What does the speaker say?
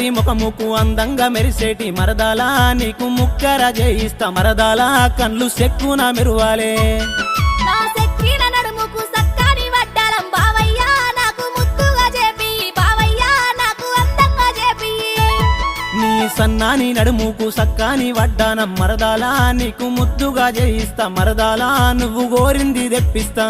తెల్లటి ముఖముకు అందంగా మెరిసేటి మరదాలా నీకు ముక్కర చేయిస్తా మరదాలా కళ్ళు సెక్కున మెరువాలే నా సెక్కిన నడుముకు సక్కని వడ్డాలం బావయ్యా నాకు ముద్దుగా చేపి బావయ్యా నాకు అందంగా చేపి నీ సన్నాని నడుముకు సక్కాని వడ్డానం మరదాలా నీకు ముద్దుగా చేయిస్తా మరదాలా నువ్వు గోరింది తెప్పిస్తా